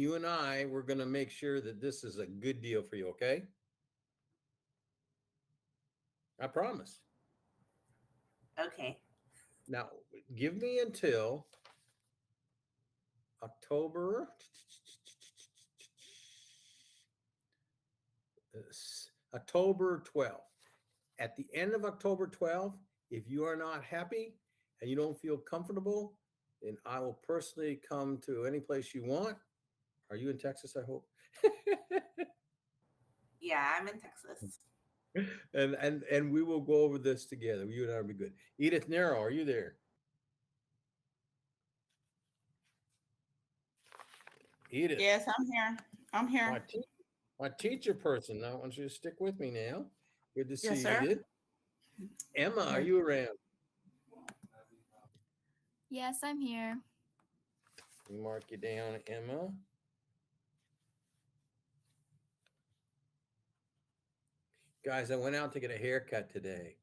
you and we're going to make sure that this is a good deal for you, okay? I promise. Okay. Now, give me until October October 12th. At the end of October 12th, if you are not happy and you don't feel comfortable, then I will personally come to any place you want. Are you in Texas, I hope? Yeah, I'm in Texas. And we will go over this together. You and I will be good. Edith Nero, are you there? Edith, Yes, I'm here. I'm my here. te- my teacher person. I want you to stick with me now. Good to Yes, see you, sir. Edith. Emma, are Yes. you around? Yes, I'm here. Let me mark you down, Emma. Guys, I went out to get a haircut today.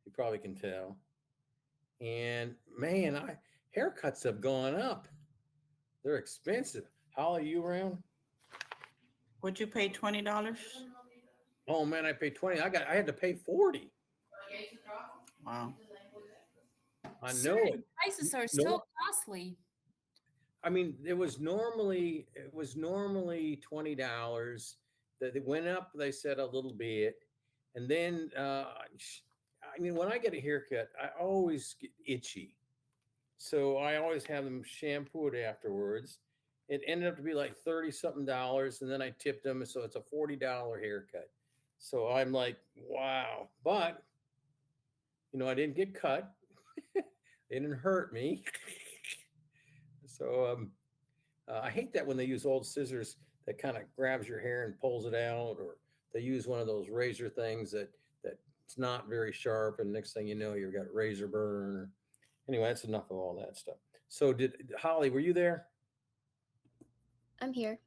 You probably can tell. And man, haircuts have gone up. They're expensive. How are you around? Would you pay $20? Oh man, I paid 20. I had to pay 40. Wow. I know Certain it. prices are No, so costly. I mean it was normally $20. That it went up, they said a little bit. And then I mean when I get a haircut, I always get itchy. So I always have them shampoo it afterwards. It ended up to be like 30 something dollars, and then I tipped them, so it's a $40 haircut. So I'm like, wow. But I didn't get cut. They didn't hurt me. So I hate that when they use old scissors that kind of grabs your hair and pulls it out, or they use one of those razor things that it's not very sharp, and next thing you know, you've got razor burn. Anyway, that's enough of all that stuff. So, did Holly? Were you there? I'm here.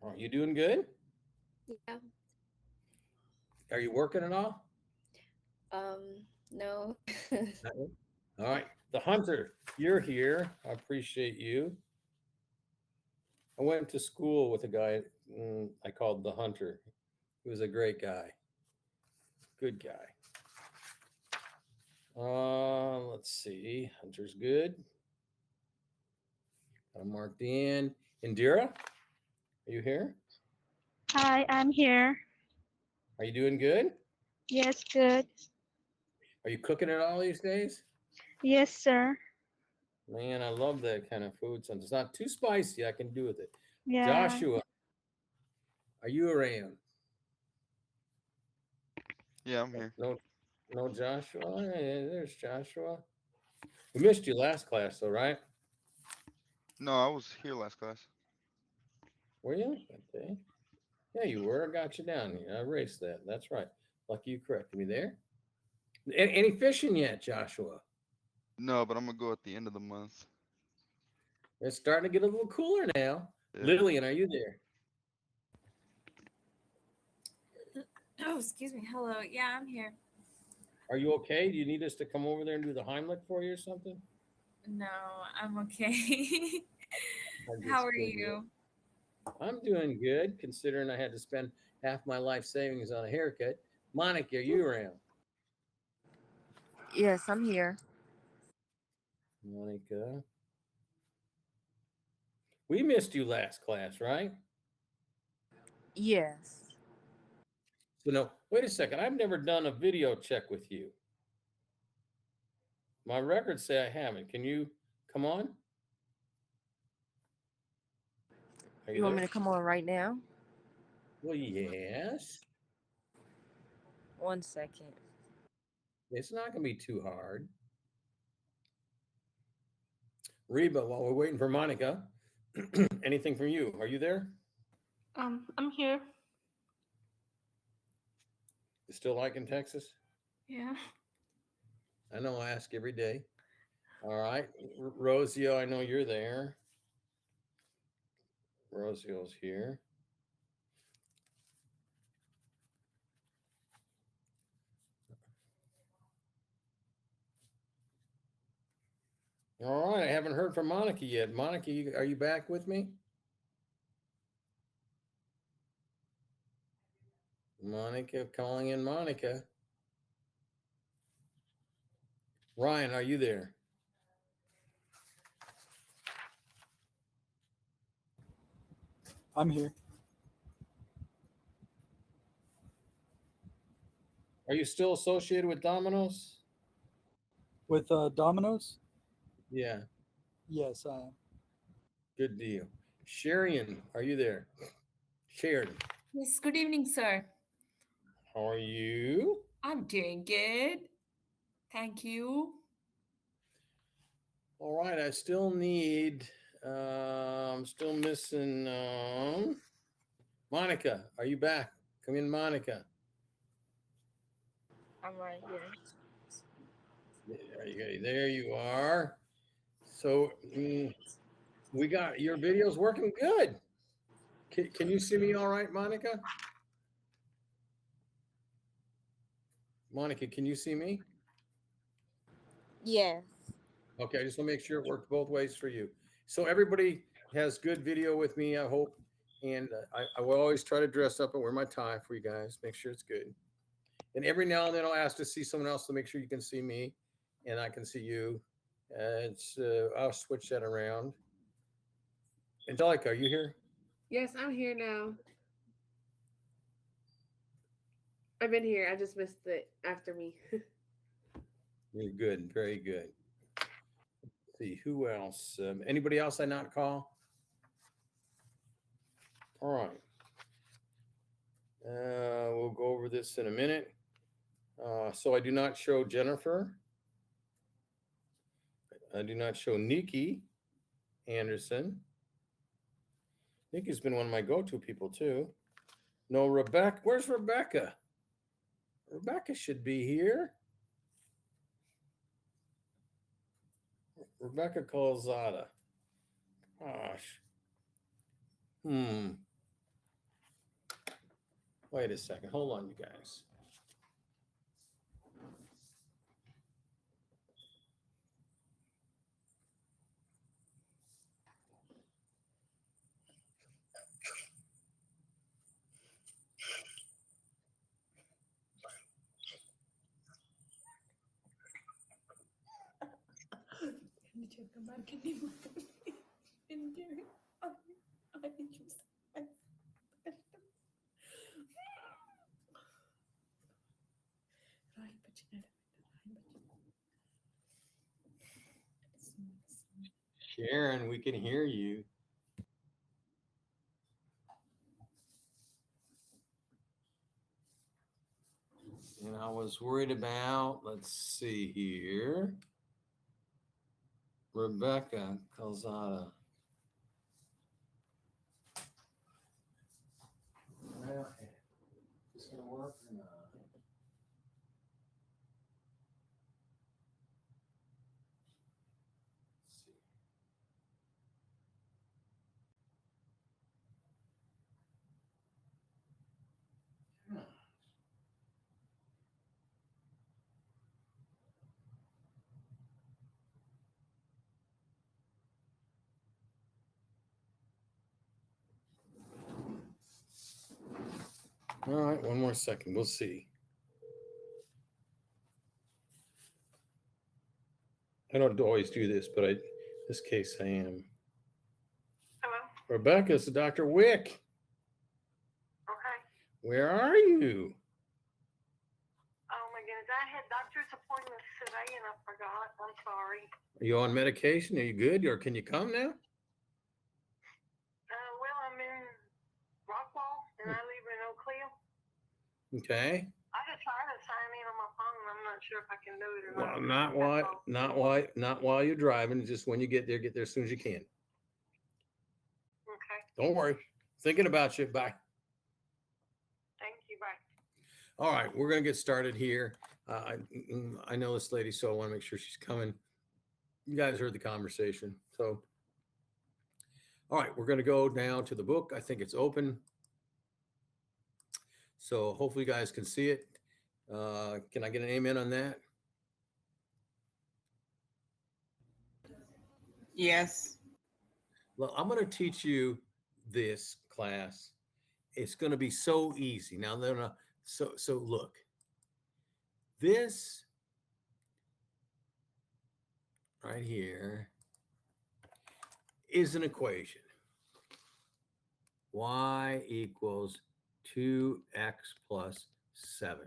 Are you doing good? Yeah. Are you working at all? No. Not yet? All right. The Hunter, you're here. I appreciate you. I went to school with a guy I called the Hunter. He was a great guy, good guy. Let's see. Hunter's good. Got him marked in. Indira, are you here? Hi, I'm here. Are you doing good? Yes, good. Are you cooking it all these days? Yes, sir. Man, I love that kind of food. Since it's not too spicy, I can do with it. Yeah. Joshua, are you around? Yeah, I'm here. No, no, Joshua. Hey, there's Joshua. We missed you last class, though, right? No, I was here last class. Were you? Okay. Yeah, you were. I got you down here. I erased that. That's right. Lucky you corrected me there. Any fishing yet, Joshua? No, but I'm gonna go at the end of the month. It's starting to get a little cooler now. Yeah. Lillian, are you there? Oh, excuse me. Hello. Yeah, I'm here. Are you okay? Do you need us to come over there and do the Heimlich for you or something? No, I'm okay. I'm How just are kidding you. you? I'm doing good, considering I had to spend half my life savings on a haircut. Monica, are you around? Yes, I'm here. Monica. We missed you last class, right? Yes. So no, wait a second. I've never done a video check with you. My records say I haven't. Can you come on? Are you You want me there? to come on right now? Well, yes. 1 second. It's not going to be too hard. Reba, while we're waiting for Monica, anything from you? Are you there? I'm here. You still like in Texas? Yeah. I know I ask every day. All right. Rosio, I know you're there. Rosio's here. All right. I haven't heard from Monica yet. Monica, are you back with me? Monica, calling in Monica. Ryan, are you there? I'm here. Are you still associated with Domino's? With Domino's? Yeah, Yes, I am. good deal. Sherian, are you there? Sheridan, Yes, good evening, sir. how are you? I'm doing good. Thank you. All right, I still need, I'm still missing, Monica, are you back? Come in, Monica. I'm right here. There you are. So we got your video's working good. Can you see me all right, Monica? Monica, can you see me? Yes. Okay, I just want to make sure it worked both ways for you. So everybody has good video with me, I hope. And I will always try to dress up and wear my tie for you guys, make sure it's good. And every now and then I'll ask to see someone else to make sure you can see me and I can see you. I'll switch that around. Angelica, are you here? Yes, I'm here now. I've been here. I just missed it after me. You're good, very good. Let's see who else? Anybody else I not call? All right. We'll go over this in a minute. So I do not show Jennifer. I do not show Nikki Anderson. Nikki's been one of my go-to people too. No, Rebecca. Where's Rebecca? Rebecca should be here. Rebecca Colzada. Gosh. Wait a second. Hold on, you guys. Sharon, we can hear you. And I was worried about, let's see here. Rebecca Calzada. Well, is this gonna work or not? Let's see. All right, one more second. We'll see. I don't always do this, but this case I am. Hello. Rebecca, it's Dr. Wick. Okay. Where are you? Oh my goodness, I had doctor's appointments today and I forgot. I'm sorry. Are you on medication? Are you good? Or can you come now? Well, I'm in Rockwall and I live in Oak Cliff. Okay. I just tried to sign in on my phone. I'm not sure if I can do it or Well, not. not while you're driving. Just when you get there as soon as you can. Okay. Don't worry. Thinking about you. Bye. Thank you. Bye. All right, we're gonna get started here. I know this lady, so I want to make sure she's coming. You guys heard the conversation, so. All right, we're gonna go now to the book. I think it's open. So hopefully you guys can see it. Can I get an amen on that? Yes. Well, I'm going to teach you this class. It's going to be so easy. Now, So look, this right here is an equation. Y equals 2x plus 7.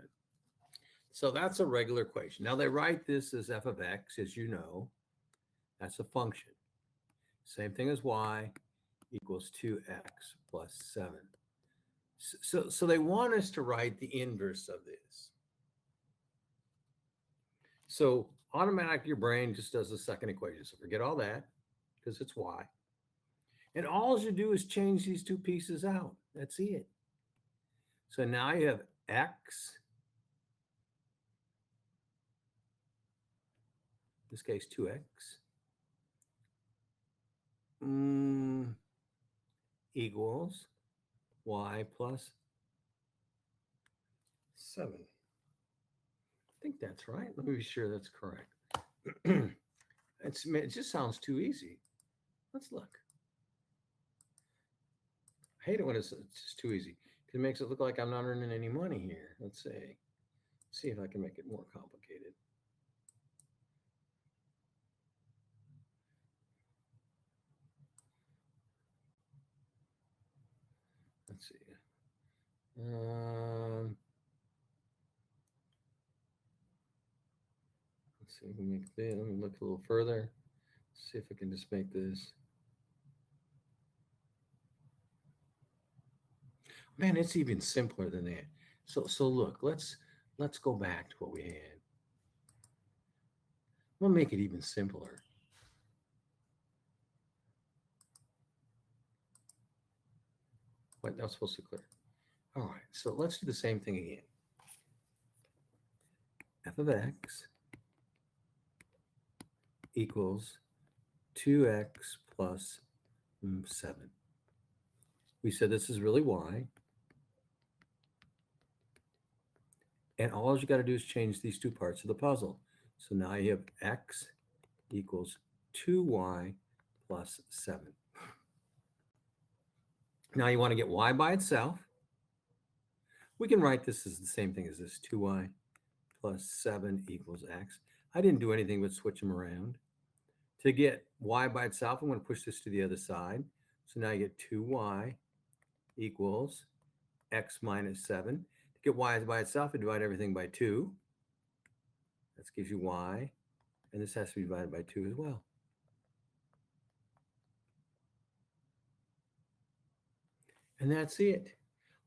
So that's a regular equation. Now they write this as f of x, as you know. That's a function. Same thing as y equals 2x plus 7. So they want us to write the inverse of this. So automatically your brain just does the second equation. So forget all that because it's y. And all you do is change these two pieces out. That's it. So now you have x, in this case 2x, equals y plus 7. I think that's right. Let me be sure that's correct. It just sounds too easy. Let's look. I hate it when it's just too easy. It makes it look like I'm not earning any money here. Let's see if I can make it more complicated. Let's see. Let's see. Let me look a little further. See if I can just make this. Man, it's even simpler than that. So look, let's go back to what we had. We'll make it even simpler. What, that was supposed to clear. All right, so let's do the same thing again. F of x equals 2x plus 7. We said this is really y. And all you got to do is change these two parts of the puzzle. So now you have x equals 2y plus 7. Now you want to get y by itself. We can write this as the same thing as this, 2y plus 7 equals x. I didn't do anything but switch them around. To get y by itself, I'm going to push this to the other side. So now you get 2y equals x minus 7. To get y by itself, I divide everything by 2. That gives you y. And this has to be divided by 2 as well. And that's it.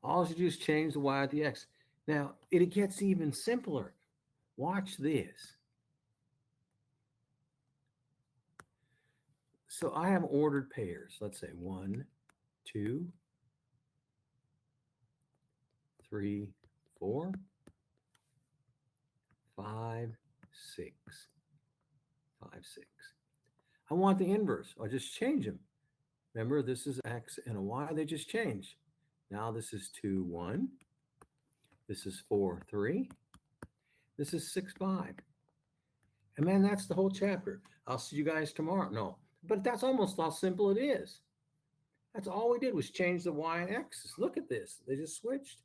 All you do is change the y at the x. Now, it gets even simpler. Watch this. So I have ordered pairs. Let's say 1, 2, 3, 4, 5, 6. 5, 6. I want the inverse. I'll just change them. Remember, this is x and a y. They just change. Now this is 2, 1. This is 4, 3. This is 6, 5. And man, that's the whole chapter. I'll see you guys tomorrow. No, but that's almost how simple it is. That's all we did was change the y and x's. Look at this. They just switched.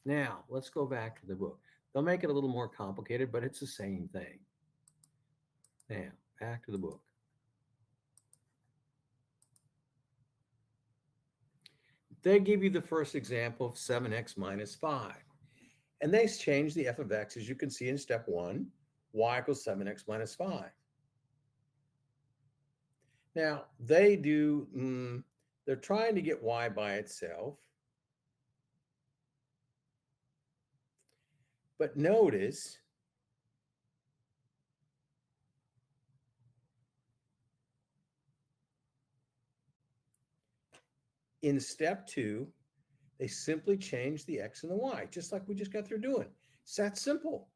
Now, let's go back to the book. They'll make it a little more complicated, but it's the same thing. Now, back to the book. They give you the first example of 7x minus 5. And they change the f of x, as you can see in step 1, y equals 7x minus 5. Now, they do, they're trying to get y by itself. But notice, in step 2, they simply change the x and the y, just like we just got through doing. It's that simple.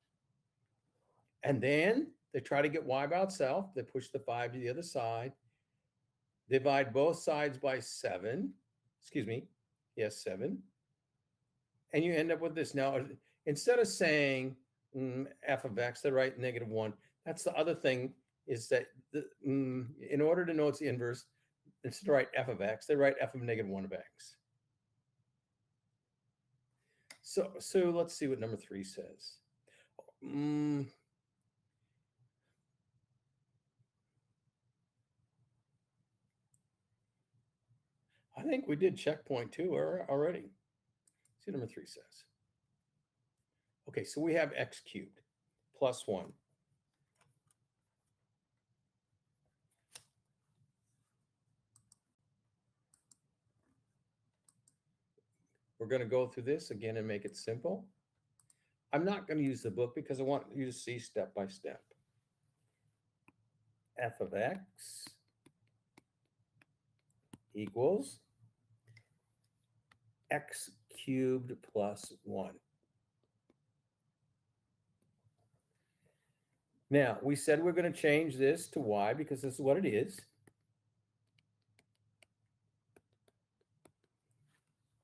And then they try to get y by itself. They push the 5 to the other side. Divide both sides by 7. Excuse me. Yes, 7. And you end up with this. Now, instead of saying f of x, they write -1. That's the other thing, is that in order to know it's the inverse, instead of write f of x, they write f of -1 of x. So let's see what number 3 says. I think we did checkpoint 2 already. See what number 3 says. Okay, so we have x cubed plus 1. We're going to go through this again and make it simple. I'm not going to use the book because I want you to see step by step. F of x equals x cubed plus 1. Now, we said we're going to change this to y because this is what it is.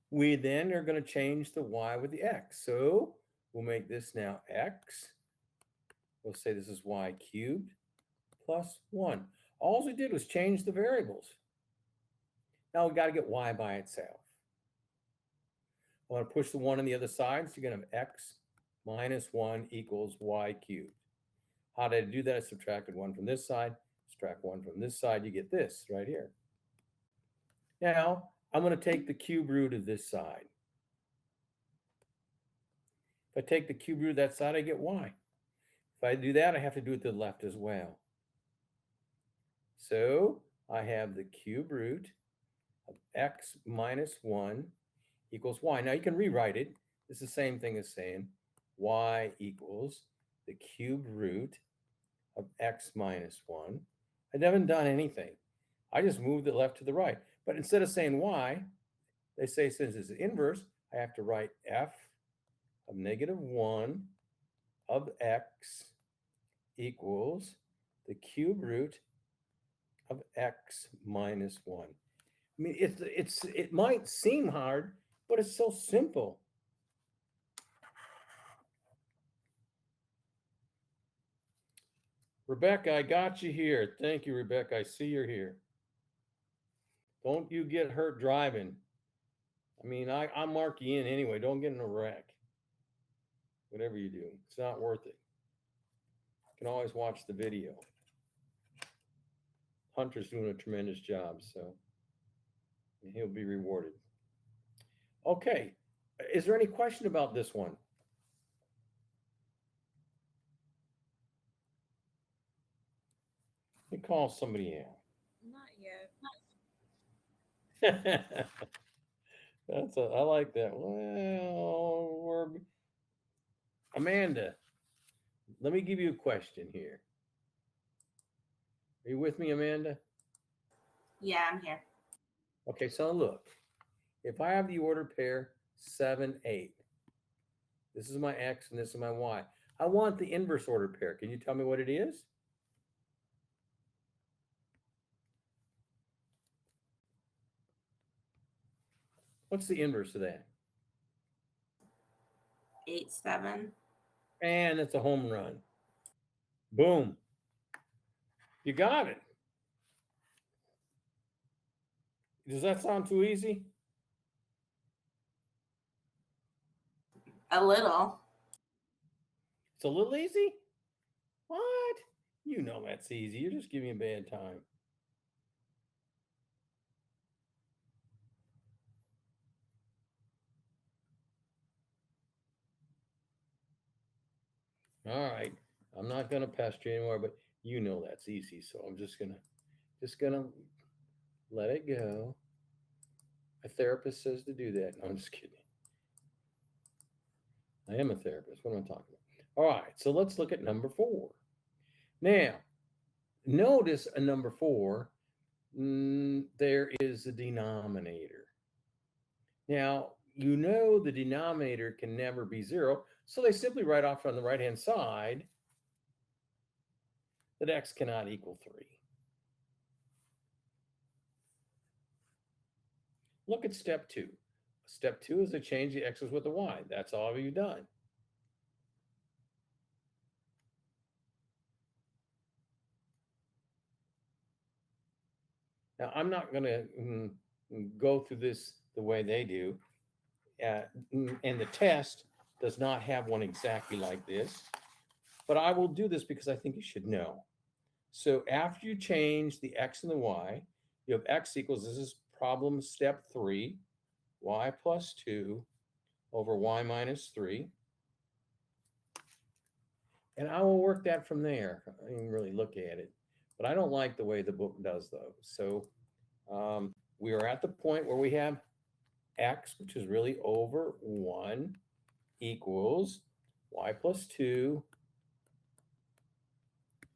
We then are going to change the y with the x. So we'll make this now x. We'll say this is y cubed plus 1. All we did was change the variables. Now we got to get y by itself. I want to push the 1 on the other side. So you're going to have x minus 1 equals y cubed. How did I do that? I subtracted 1 from this side, subtract 1 from this side. You get this right here. Now, I'm going to take the cube root of this side. If I take the cube root of that side, I get y. If I do that, I have to do it to the left as well. So I have the cube root of x minus 1 equals y. Now you can rewrite it. It's the same thing as saying y equals the cube root of x minus 1. I haven't done anything. I just moved it left to the right. But instead of saying y, they say since it's the inverse, I have to write f of negative 1 of x equals the cube root of x minus 1. I mean, it might seem hard, but it's so simple. Rebecca, I got you here. Thank you, Rebecca. I see you're here. Don't you get hurt driving. I mean, I'll mark you in anyway. Don't get in a wreck. Whatever you do, it's not worth it. You can always watch the video. Hunter's doing a tremendous job, so he'll be rewarded. Okay. Is there any question about this one? Let me call somebody out. Not yet. I like that. Well, Amanda, let me give you a question here. Are you with me, Amanda? Yeah, I'm here. Okay, so look, if I have the order pair 7, 8, this is my x and this is my y. I want the inverse order pair. Can you tell me what it is? What's the inverse of that? 8, 7. And it's a home run. Boom. You got it. Does that sound too easy? A little. It's a little easy? What? You know that's easy. You're just giving me a bad time. All right. I'm not going to pester you anymore, but you know that's easy. So I'm just gonna let it go. A therapist says to do that. No, I'm just kidding. I am a therapist. What am I talking about? All right. So let's look at number 4. Now, notice a number 4, there is a denominator. Now, you know the denominator can never be 0, so they simply write off on the right-hand side that x cannot equal 3. Look at step 2. Step 2 is to change the x's with the y. That's all you've done. Now, I'm not going to go through this the way they do. and the test does not have one exactly like this, but I will do this because I think you should know. So after you change the x and the y, you have x equals, this is problem step 3, y plus 2 over y minus 3. And I will work that from there. I didn't really look at it, but I don't like the way the book does those. So we are at the point where we have x, which is really over 1, equals y plus 2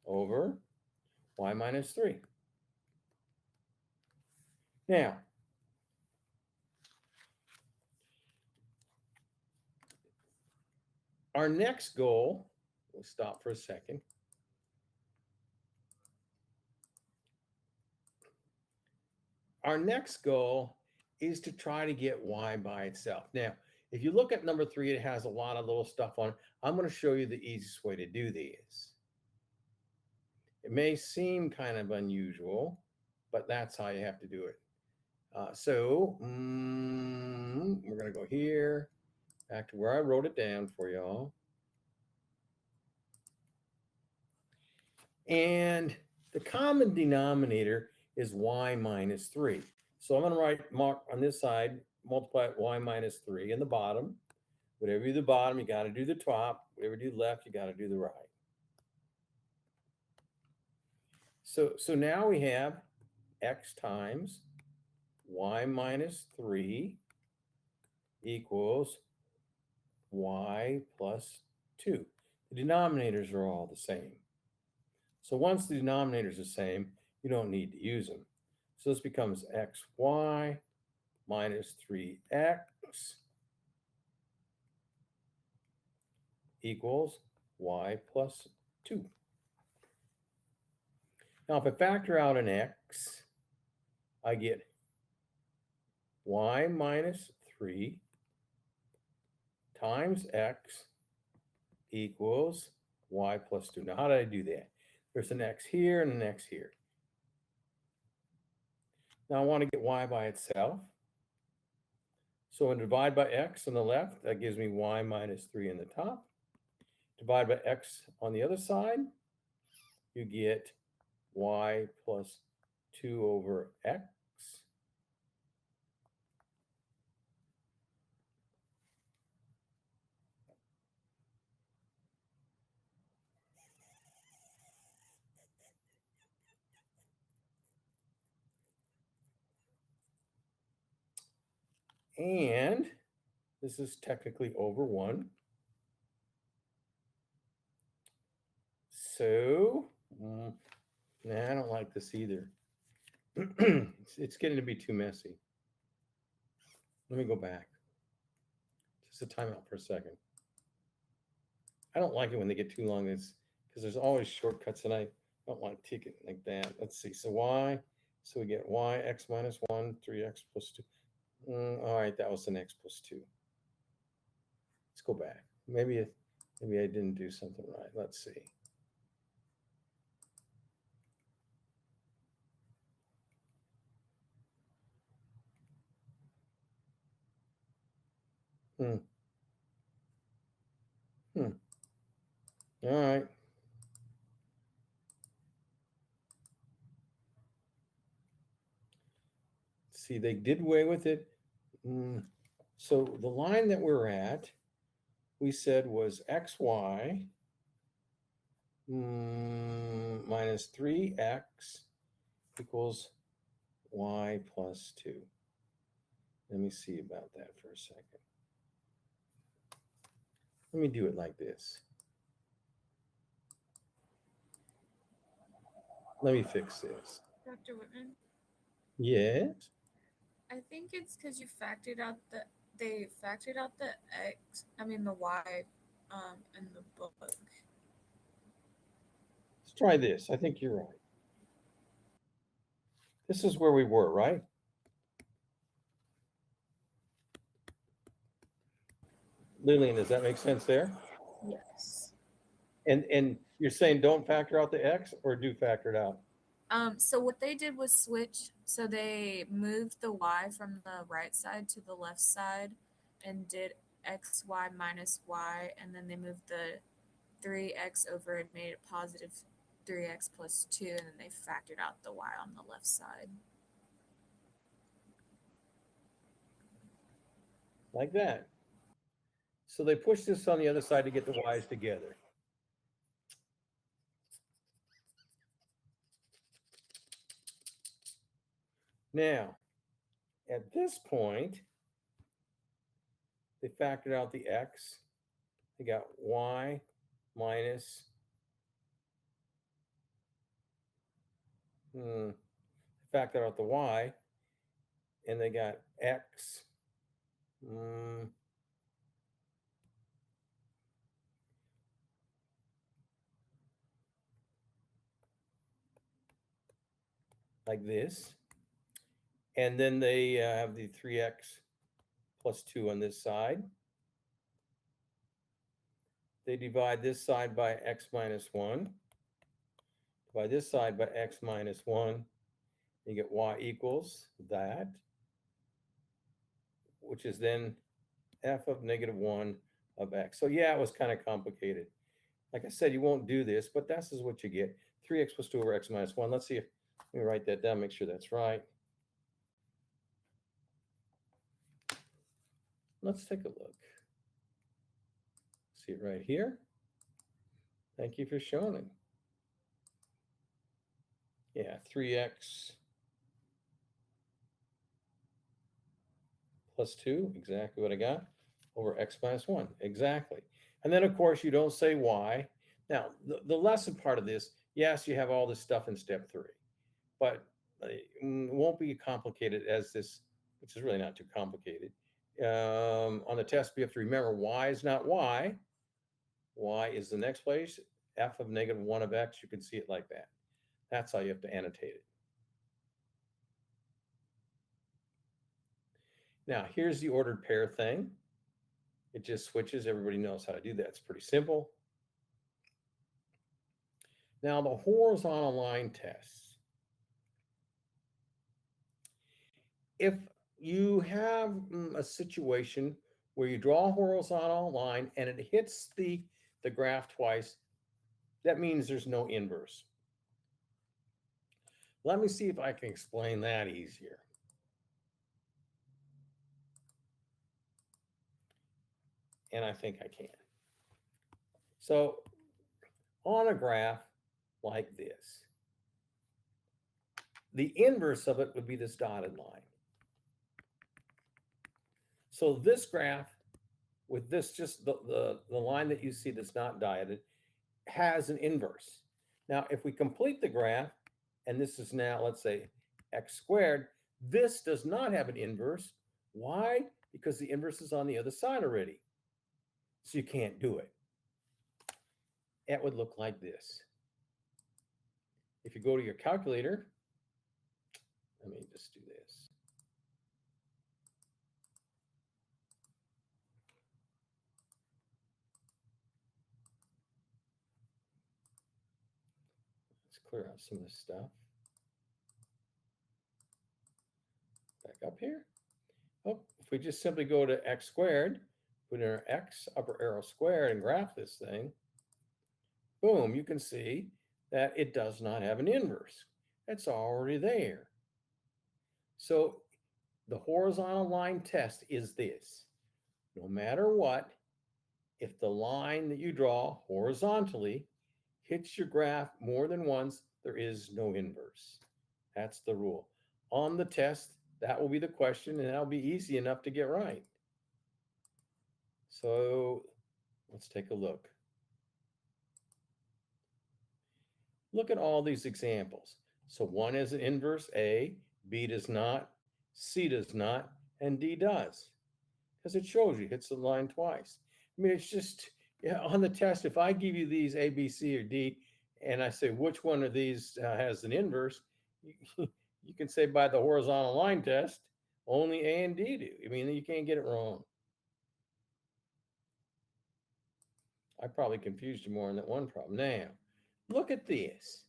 over y minus 3. Now, our next goal, we'll stop for a second. Our next goal is to try to get y by itself. Now, if you look at number 3, it has a lot of little stuff on it. I'm going to show you the easiest way to do these. It may seem kind of unusual, but that's how you have to do it. So we're going to go here, back to where I wrote it down for y'all. And the common denominator is y minus 3. So I'm going to mark on this side, multiply y minus 3 in the bottom. Whatever you do the bottom, you got to do the top. Whatever you do left, you got to do the right. So now we have x times y minus 3 equals y plus 2. The denominators are all the same. So once the denominators are the same, you don't need to use them. So this becomes xy minus 3x equals y plus 2. Now, if I factor out an x, I get y minus 3 times x equals y plus 2. Now, how did I do that? There's an x here and an x here. Now, I want to get y by itself. So I divide by x on the left, that gives me y minus 3 in the top. Divide by x on the other side, you get y plus 2 over x. And this is technically over 1. So, I don't like this either. It's getting to be too messy. Let me go back. Just a timeout for a second. I don't like it when they get too long. It's because there's always shortcuts, and I don't want to take it like that. Let's see. So y, so we get y x minus 1, 3x plus 2. All right, that was an x plus 2. Let's go back. Maybe I didn't do something right. Let's see. All right. See, they did away with it. So the line that we're at, we said was xy minus 3x equals y plus 2. Let me see about that for a second. Let me do it like this. Let me fix this. Dr. Whitman, Yes. I think it's because you factored out they factored out the the y, in the book. Let's try this. I think you're right. This is where we were, right? Lillian, does that make sense there? Yes. And you're saying don't factor out the x or do factor it out? So what they did was switch. So they moved the y from the right side to the left side and did xy minus y, and then they moved the 3x over and made it positive 3x plus 2, and then they factored out the y on the left side. Like that. So they push this on the other side to get the y's together. Now, at this point, they factored out the x. They got y minus factored out the y, and they got x like this. And then they have the 3x plus 2 on this side. They divide this side by x minus 1. Divide this side by x minus 1. You get y equals that, which is then f of negative 1 of x. So yeah, it was kind of complicated. Like I said, you won't do this, but this is what you get. 3x plus 2 over x minus 1. Let's see if, let me write that down, make sure that's right. Let's take a look. See it right here. Thank you for showing it. Yeah, 3x plus 2, exactly what I got, over x minus 1, exactly. And then, of course, you don't say y. Now, the lesson part of this, yes, you have all this stuff in step 3, but it won't be complicated as this, which is really not too complicated. On the test, we have to remember y is not y. Y is the next place, f of negative 1 of x. You can see it like that. That's how you have to annotate it. Now, here's the ordered pair thing. It just switches. Everybody knows how to do that. It's pretty simple. Now, the horizontal line tests. If you have a situation where you draw a horizontal line and it hits the graph twice, that means there's no inverse. Let me see if I can explain that easier. And I think I can. So on a graph like this, the inverse of it would be this dotted line. So this graph with this, just the line that you see that's not dotted, has an inverse. Now, if we complete the graph, and this is now, let's say, x squared, this does not have an inverse. Why? Because the inverse is on the other side already. So you can't do it. It would look like this. If you go to your calculator, let me just do this. Let's clear out some of this stuff. Back up here. Oh, if we just simply go to x squared, put in our x upper arrow squared and graph this thing, boom, you can see that it does not have an inverse. It's already there. So the horizontal line test is this. No matter what, if the line that you draw horizontally hits your graph more than once, there is no inverse. That's the rule. On the test, that will be the question, and that'll be easy enough to get right. So let's take a look. Look at all these examples. So one is an inverse A, B does not, C does not, and D does. Because it shows you, hits the line twice. I mean, it's just, yeah, on the test, if I give you these A, B, C, or D, and I say which one of these has an inverse, you can say by the horizontal line test, only A and D do. I mean, you can't get it wrong. I probably confused you more on that one problem. Now, look at this.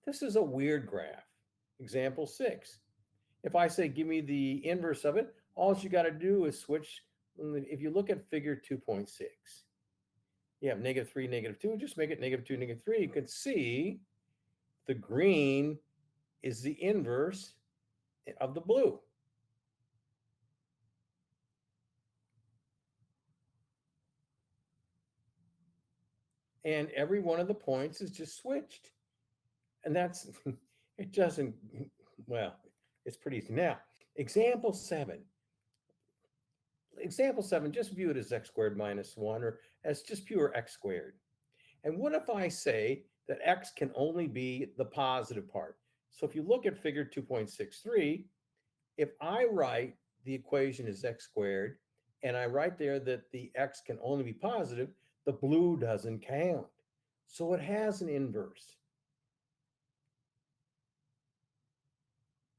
This is a weird graph. Example 6. If I say, give me the inverse of it, all you got to do is switch If you look at figure 2.6, you have -3, -2, just make it -2, -3. You can see the green is the inverse of the blue. And every one of the points is just switched. And that's, it doesn't, well, it's pretty easy. Now, example 7. Example 7, just view it as x squared minus 1 or as just pure x squared. And what if I say that x can only be the positive part? So if you look at figure 2.63, if I write the equation as x squared, and I write there that the x can only be positive, the blue doesn't count. So it has an inverse.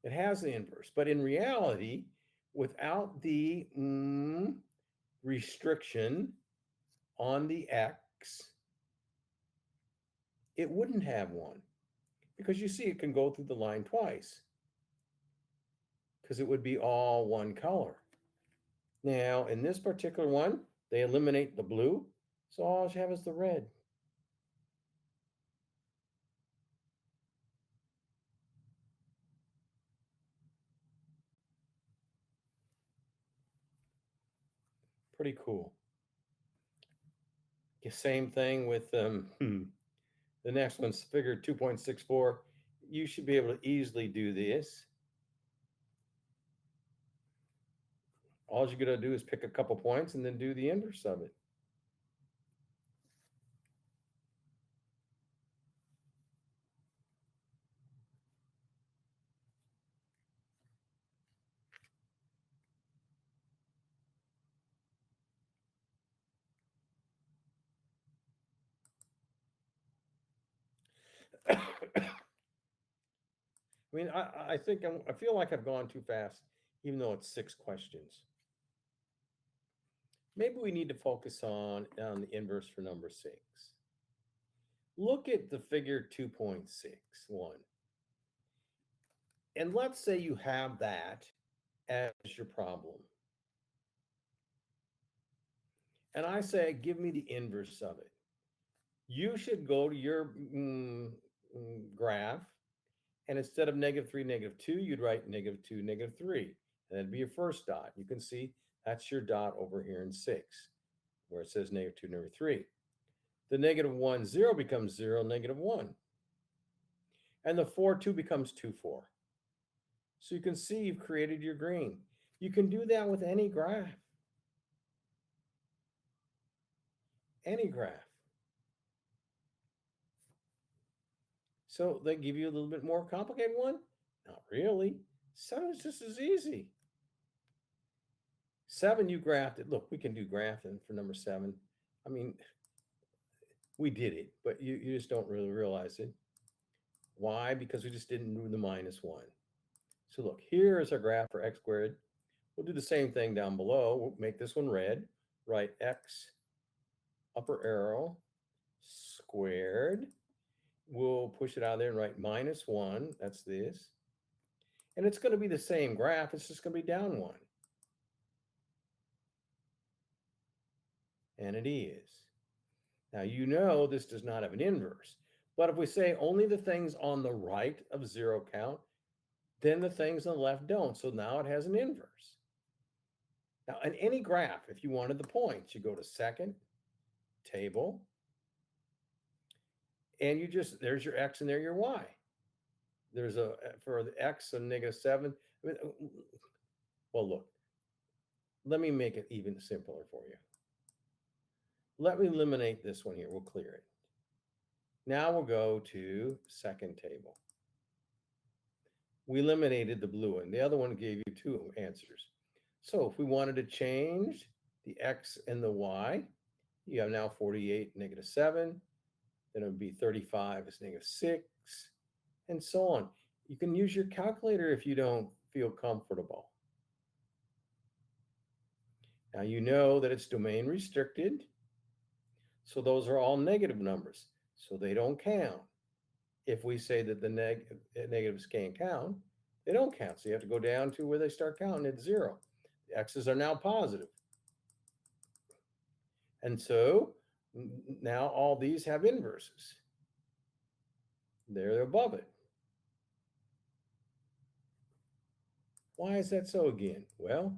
It has an inverse, but in reality, without the restriction on the x, it wouldn't have one, because you see it can go through the line twice, because it would be all one color. Now, in this particular one, they eliminate the blue, so all you have is the red. Pretty cool. The same thing with the next one's figure 2.64. You should be able to easily do this. All you're going to do is pick a couple points and then do the inverse of it. I mean, I think I feel like I've gone too fast, even though it's 6 questions. Maybe we need to focus on the inverse for number 6. Look at the figure 2.61. And let's say you have that as your problem. And I say, give me the inverse of it. You should go to your graph, and instead of -3, -2, you'd write -2, -3. And that'd be your first dot. You can see that's your dot over here in 6, where it says -2, -3. The -1, 0 becomes 0, -1. And the 4, 2 becomes 2, 4. So you can see you've created your green. You can do that with any graph. Any graph. So they give you a little bit more complicated one? Not really. 7 is just as easy. 7, you graphed it. Look, we can do graphing for number 7. I mean, we did it, but you just don't really realize it. Why? Because we just didn't do the -1. So look, here is our graph for x squared. We'll do the same thing down below. We'll make this one red. Write x, upper arrow, squared. We'll push it out there and write -1. That's this. And it's going to be the same graph. It's just going to be down 1. And it is. Now, you know this does not have an inverse. But if we say only the things on the right of 0 count, then the things on the left don't. So now it has an inverse. Now, in any graph, if you wanted the points, you go to second, table, and you just, there's your x and there your y. There's a, for the x of -7. I mean, well, look, let me make it even simpler for you. Let me eliminate this one here. We'll clear it. Now we'll go to second table. We eliminated the blue one. The other one gave you 2 answers. So if we wanted to change the x and the y, you have now 48, -7. Then it would be 35 is -6, and so on. You can use your calculator if you don't feel comfortable. Now you know that it's domain restricted. So those are all negative numbers. So they don't count. If we say that the negatives can't count, they don't count. So you have to go down to where they start counting at 0. The x's are now positive. And so now all these have inverses. They're above it. Why is that so again? Well,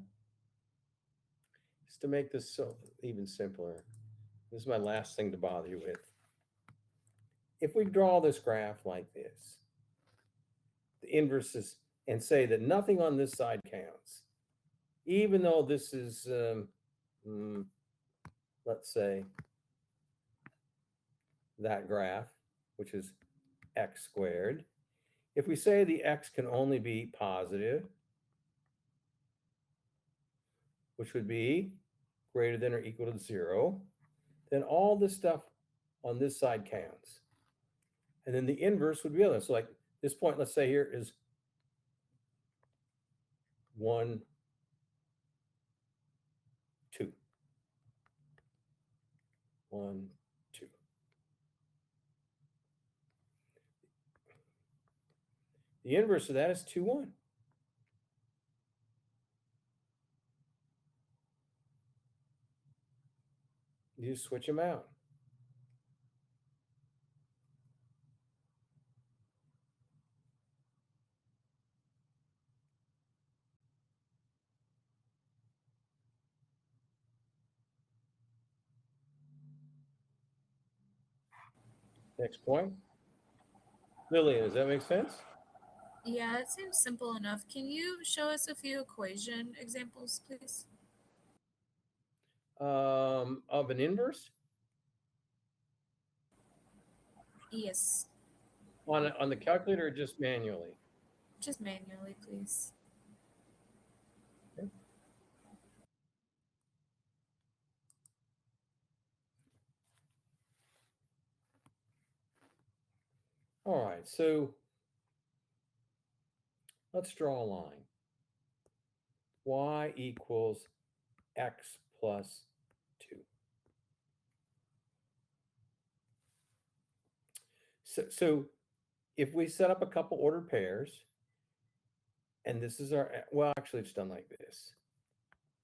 just to make this so even simpler, this is my last thing to bother you with. If we draw this graph like this, the inverses, and say that nothing on this side counts, even though this is, let's say, that graph, which is x squared. If we say the x can only be positive, which would be greater than or equal to 0, then all this stuff on this side counts. And then the inverse would be other. So like this point, let's say here is 1, 2. 1, 2. The inverse of that is 2, 1. You just switch them out. Next point. Lillian, does that make sense? Yeah, it seems simple enough. Can you show us a few equation examples, please? Of an inverse? Yes, On the calculator or just manually? just manually, please. Okay. All right, so let's draw a line. Y equals x plus 2. So if we set up a couple ordered pairs, and this is our, well, actually it's done like this,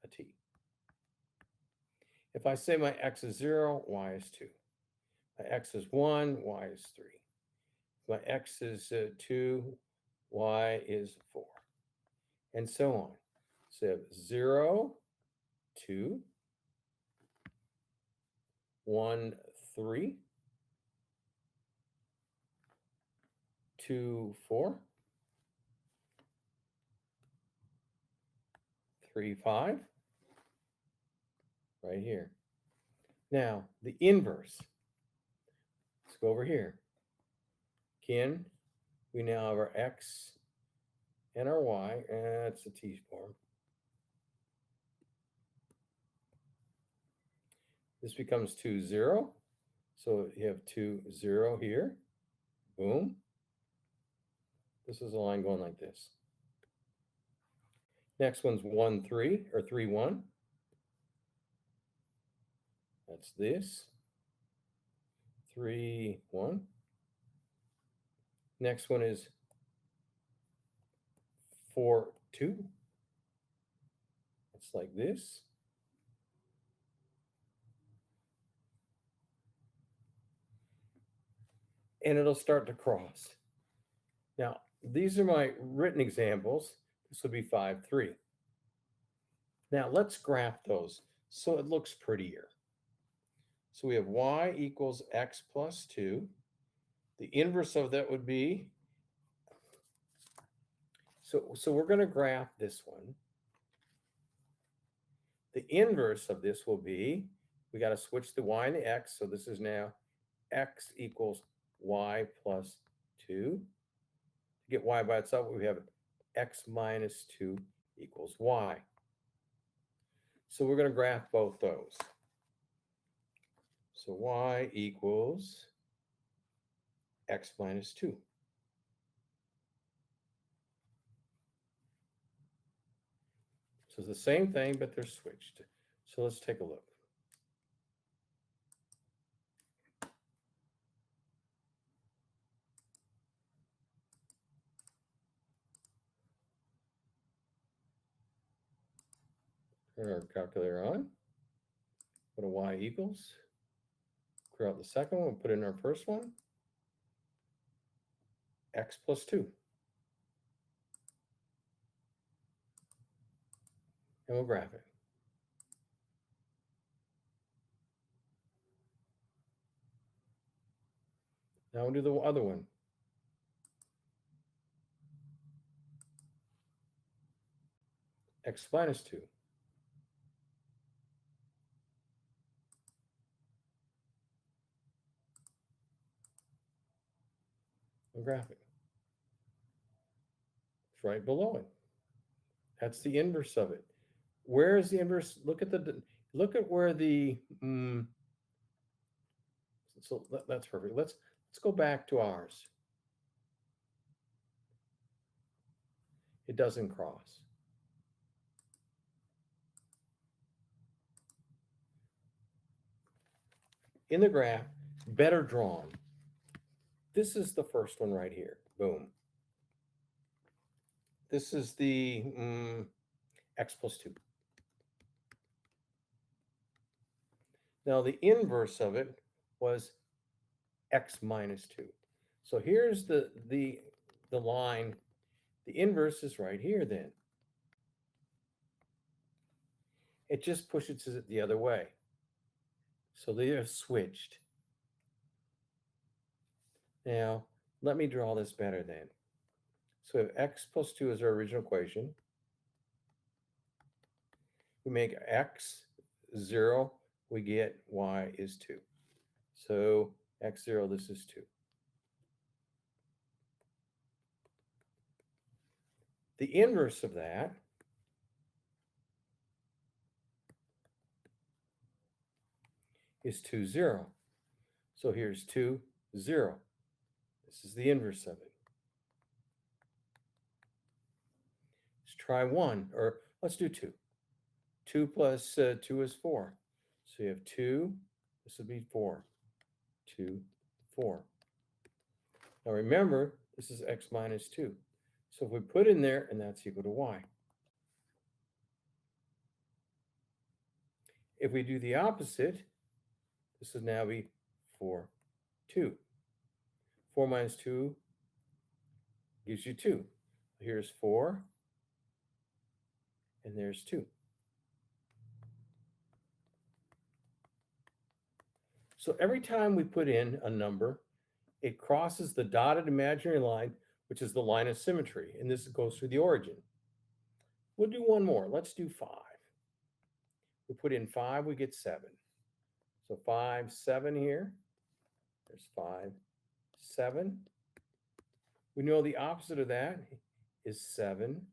a t. If I say my x is 0, y is 2. My x is 1, y is 3. My x is 2, y is 4. And so on. So you have 0, 2, 1, 3, 2, 4, 3, 5, right here. Now, the inverse. Let's go over here. Again, we now have our x and our y, and it's a t form. This becomes 2, 0. So you have 2, 0 here. Boom. This is a line going like this. Next one's 1, 3, or 3, 1. That's this. 3, 1. Next one is 4, 2. It's like this. And it'll start to cross. Now, these are my written examples. This would be 5, 3. Now, let's graph those so it looks prettier. So we have y equals x plus 2. The inverse of that would be, so we're going to graph this one. The inverse of this will be, we got to switch the y and the x. So this is now x equals y plus 2. To get y by itself, we have x minus 2 equals y. So we're going to graph both those. So y equals x minus 2. So it's the same thing, but they're switched. So let's take a look. Turn our calculator on. Go to y equals. Clear out the second one, put in our first one. X plus 2. And we'll graph it. Now we'll do the other one. X minus 2. We'll graph it. It's right below it. That's the inverse of it. Where is the inverse? Look at where the so that's perfect. Let's go back to ours. It doesn't cross. In the graph, better drawn. This is the first one right here. Boom. This is the x plus 2. Now the inverse of it was x minus 2. So here's the line. The inverse is right here then. It just pushes it the other way. So they are switched. Now, let me draw this better then. So we have x plus 2 is our original equation. We make x 0, we get y is 2. So x 0, this is 2. The inverse of that is 2, 0. So here's 2, 0. This is the inverse of it. Let's try 1, or let's do 2. 2 plus 2 is 4. So you have 2, this would be 4. 2, 4. Now remember, this is x minus 2. So if we put in there, and that's equal to y. If we do the opposite, this would now be 4, 2. 4 minus 2 gives you 2. Here's 4, and there's 2. So every time we put in a number, it crosses the dotted imaginary line, which is the line of symmetry, and this goes through the origin. We'll do one more. Let's do 5. We put in 5, we get 7. So 5, 7 here. There's 5, 7. We know the opposite of that is 7,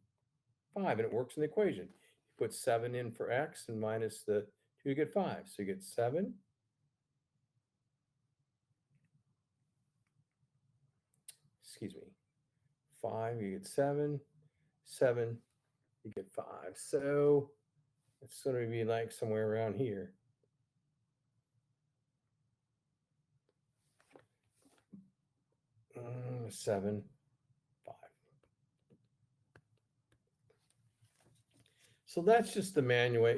5, and it works in the equation. You put 7 in for x and minus the 2, you get 5. So you get 7. Excuse me. 5, you get 7. 7, you get 5. So it's going to be like somewhere around here. Mm, 7, 5. So that's just the manual.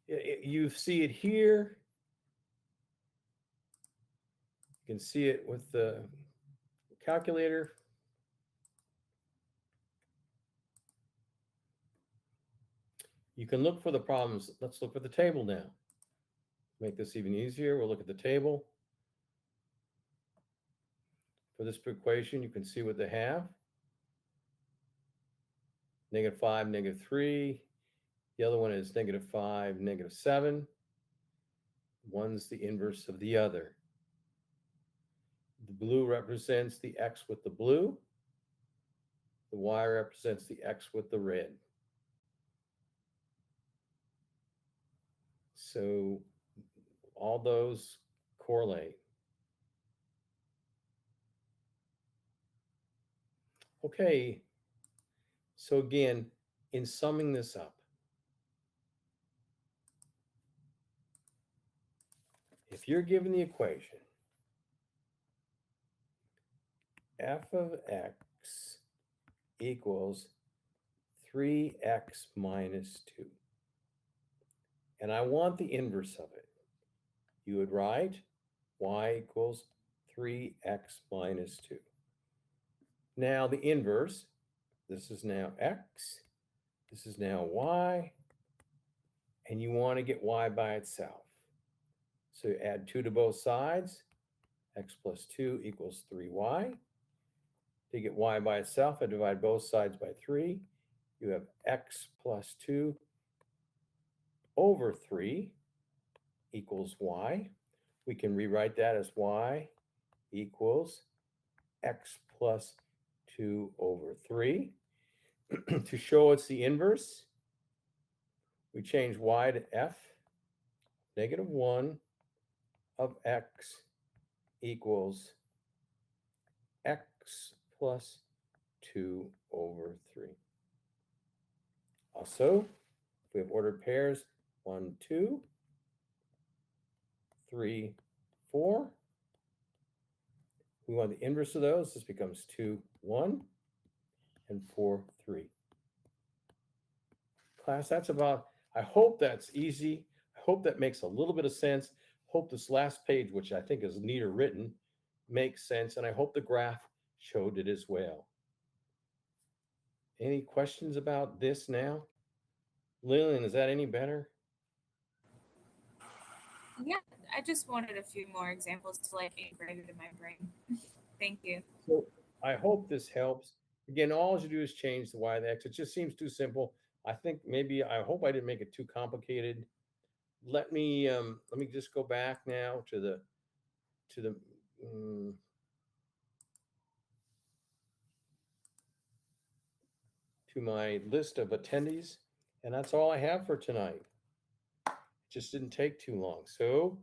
You see it here. You can see it with the calculator. You can look for the problems. Let's look at the table now. Make this even easier. We'll look at the table. For this equation, you can see what they have. -5, -3. The other one is -5, -7. One's the inverse of the other. The blue represents the x with the blue. The y represents the x with the red. So all those correlate. Okay, so again, in summing this up, if you're given the equation f of x equals 3x minus 2, and I want the inverse of it, you would write y equals 3x minus 2. Now the inverse, this is now x, this is now y, and you want to get y by itself. So you add 2 to both sides, x plus 2 equals 3y. To get y by itself, I divide both sides by 3. You have x plus 2 over 3 equals y. We can rewrite that as y equals x plus 2 over 3. To show it's the inverse, we change y to f, negative 1 of x equals x plus 2 over 3. Also, if we have ordered pairs, 1, 2, 3, 4. We want the inverse of those. This becomes 2, 1, and 4, 3. Class, that's about, I hope that's easy. I hope that makes a little bit of sense. Hope this last page, which I think is neater written, makes sense. And I hope the graph showed it as well. Any questions about this now? Lillian, is that any better? Yeah, I just wanted a few more examples to like engrave it in my brain. Thank you. So I hope this helps. Again, all you do is change the y and the x. It just seems too simple. I think maybe, I hope I didn't make it too complicated. Let me just go back now to my list of attendees, and that's all I have for tonight. Just didn't take too long. So,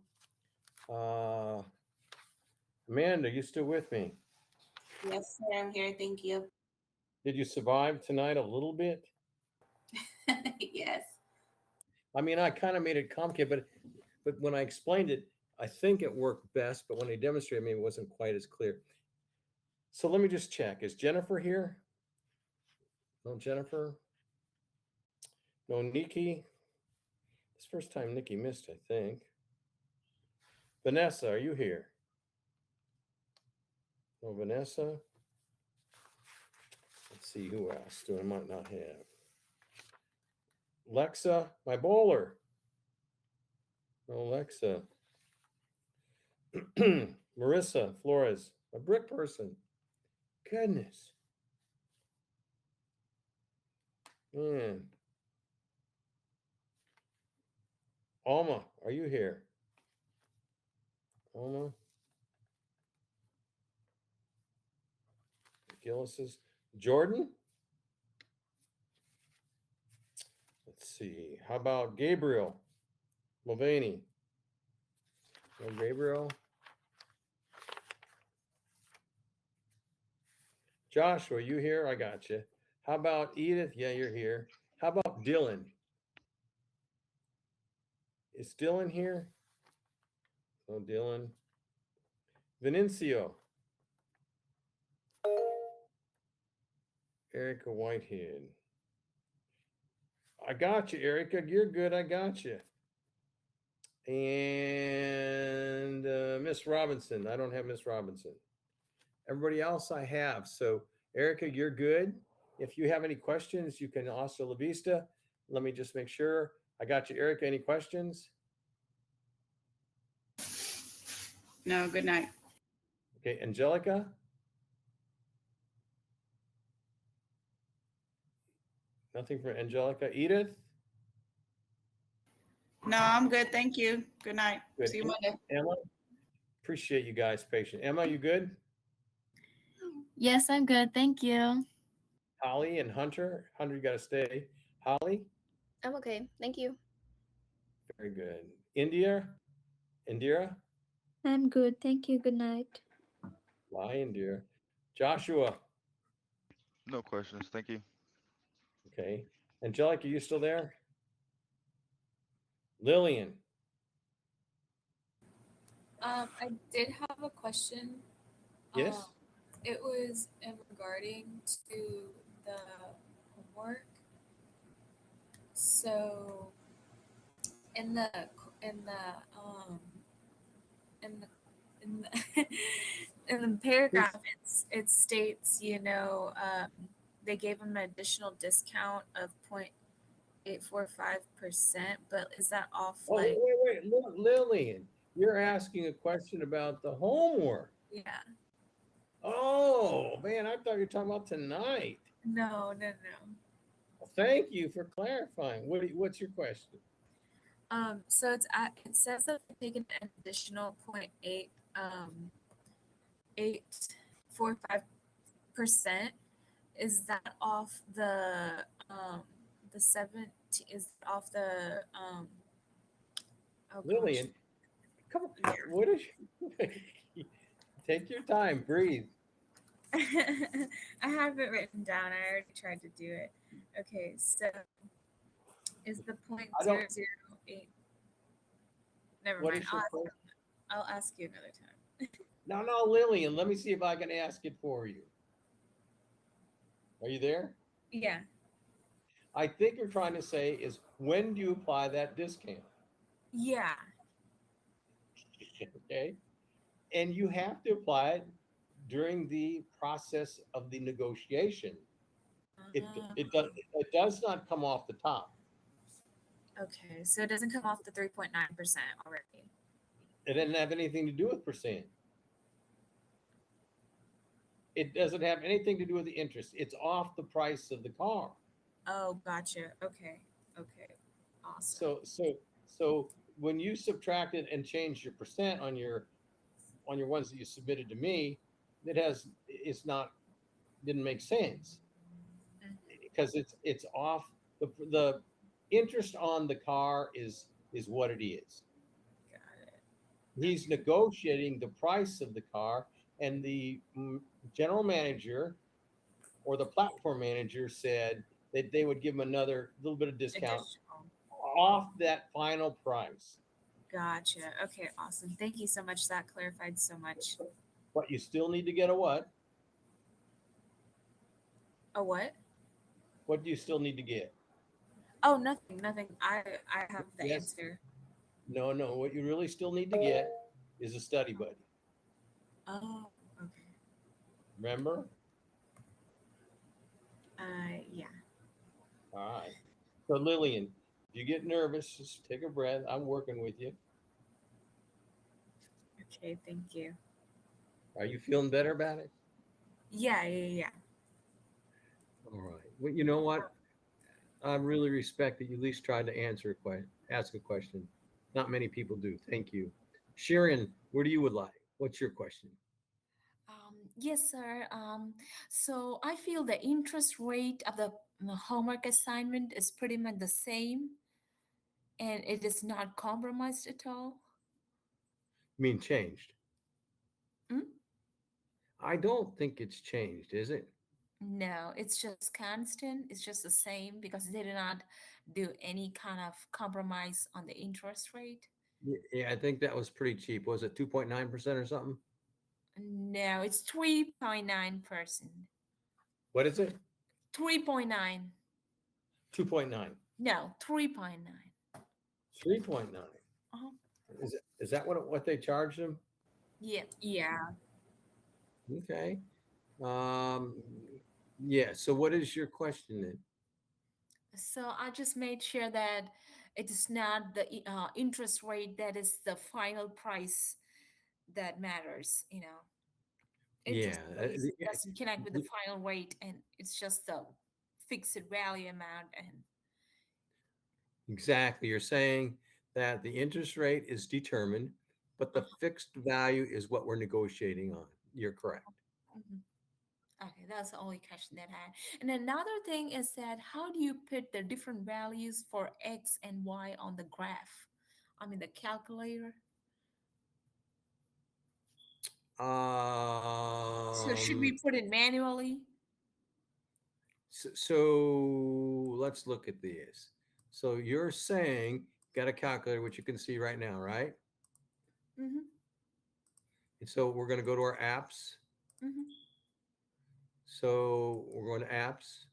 Amanda, you still with me? Yes, sir. I'm here. Thank you. Did you survive tonight a little bit? Yes. I mean, I kind of made it complicated, but when I explained it, I think it worked best. But when I demonstrated, maybe it wasn't quite as clear. So let me just check. Is Jennifer here? No, Jennifer. No, Nikki. It's the first time Nikki missed, I think. Vanessa, are you here? No, Vanessa. Let's see who else do I might not have. Lexa, my bowler. No, Lexa. Marissa Flores, a brick person. Goodness. Man. Alma, are you here? Alma? Gillis's. Jordan? Let's see. How about Gabriel Mulvaney? No, Gabriel? Joshua, you here? I got you. How about Edith? Yeah, you're here. How about Dylan? Is Dylan here? No, Dylan. Venancio. Erica Whitehead. I got you, Erica. You're good. I got you. And Miss Robinson. I don't have Miss Robinson. Everybody else I have. So, Erica, you're good. If you have any questions, you can hasta la vista. Let me just make sure. I got you, Erica. Any questions? No, good night. Okay, Angelica? Nothing for Angelica. Edith? No, I'm good. Thank you. Good night. Good. See you Monday. Emma? Appreciate you guys' patience. Emma, you good? Yes, I'm good. Thank you. Holly and Hunter? Hunter, you got to stay. Holly? I'm okay. Thank you. Very good. India? Indira? I'm good. Thank you. Good night. Bye, Indira. Joshua? No questions. Thank you. Okay. Angelica, are you still there? Lillian? I did have a question. Yes? It was regarding to the homework. So in the in the in the, in the paragraph, it states, they gave them an additional discount of 0.845%, but is that off Oh, like, wait, Lillian, you're asking a question about the homework. yeah. Oh, man, I thought you were talking about tonight. No. Well, thank you for clarifying. What's your question? So it says that they're taking an additional 845%. Is that off the 17? Is that off the oh gosh. Lillian, come on. What is take your time, breathe. I have it written down. I already tried to do it. Okay, so is the point I don't- 008? Never What mind. is your question? I'll ask you another time. No, Lillian, let me see if I can ask it for you. Are you there? Yeah. I think you're trying to say is when do you apply that discount? Yeah. Okay. And you have to apply it during the process of the negotiation. It does not come off the top. Okay, so it doesn't come off the 3.9% already. It didn't have anything to do with percent. It doesn't have anything to do with the interest. It's off the price of the car. Oh, gotcha. Okay. Awesome. So when you subtract it and change your percent on your ones that you submitted to me, didn't make sense because it's off the interest on the car is what it is. Got it. He's negotiating the price of the car, and the general manager or the platform manager said that they would give him another little bit of discount Additional. off that final price. Gotcha. Okay, awesome. Thank you so much. That clarified so much. But you still need to get a what? A what? What do you still need to get? Oh, nothing. I have the Yes. answer. No. What you really still need to get is a study buddy. Oh, okay. Remember? Yeah. All right. So Lillian, if you get nervous, just take a breath. I'm working with you. Okay, thank you. Are you feeling better about it? Yeah. All right. Well, you know what? I really respect that you at least tried to ask a question. Not many people do. Thank you. Sharon, what do you would like? What's your question? Yes, sir. So I feel the interest rate of the homework assignment is pretty much the same, and it is not compromised at all. You mean changed? Hmm? I don't think it's changed, is it? No, it's just constant. It's just the same because they did not do any kind of compromise on the interest rate. Yeah, I think that was pretty cheap. Was it 2.9% or something? No, it's 3.9%. What is it? 3.9. 2.9. No, 3.9. 3.9. Uh-huh. Is that what they charged them? Yeah. Yeah. Okay. Yeah. So what is your question then? So I just made sure that it is not the interest rate that is the final price that matters. Interest Yeah. rate doesn't connect with the final rate, and it's just the fixed value amount. And Exactly. You're saying that the interest rate is determined, but the fixed value is what we're negotiating on. You're correct. Mhm. Okay, that's the only question that I had. And another thing is that how do you put the different values for X and Y on the graph? I mean, the calculator. So should we put it manually? So let's look at this. So you're saying got a calculator, which you can see right now, right? Mm-hmm. And so we're going to go to our apps. Mm-hmm. So we're going to apps.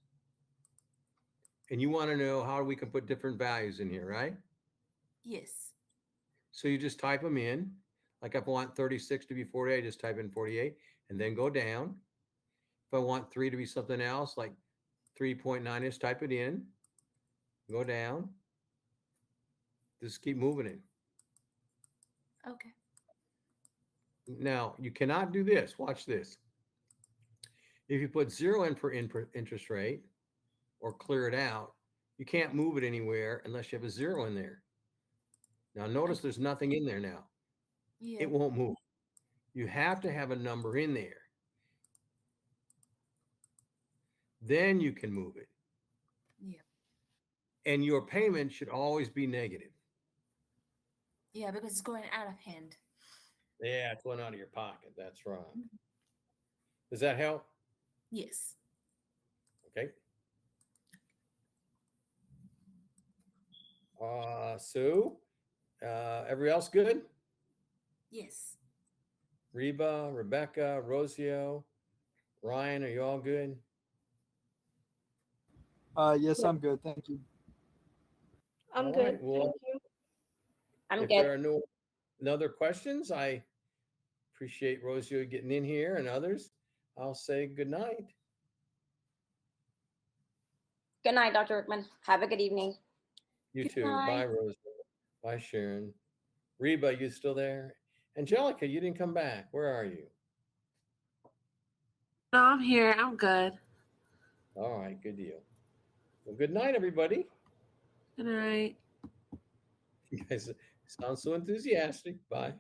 And you want to know how we can put different values in here, right? Yes. So you just type them in. Like if I want 36 to be 48, I just type in 48 and then go down. If I want 3 to be something else, like 3.9 is, type it in, go down. Just keep moving it. Okay. Now, you cannot do this. Watch this. If you put 0 in for interest rate or clear it out, you can't move it anywhere unless you have a 0 in there. Now, notice there's nothing in there now. Yeah. It won't move. You have to have a number in there. Then you can move it. Yeah. And your payment should always be negative. Yeah, because it's going out of hand. Yeah, it's going out of your pocket. That's right. Does that help? Yes. Okay. Sue, everybody else good? Yes. Reba, Rebecca, Rosio, Ryan, are you all good? Yes, I'm good. Thank you. I'm all good. Right, well, Thank you. if there are no other questions, I appreciate Rosio getting in here and others. I'll say good night. Good night, Dr. Rickman. Have a good evening. You Good too. night. Bye, Rosio. Bye, Sharon. Reba, you still there? Angelica, you didn't come back. Where are you? No, I'm here. I'm good. All right, good deal. Well, good night, everybody. Good night. You guys sound so enthusiastic. Bye.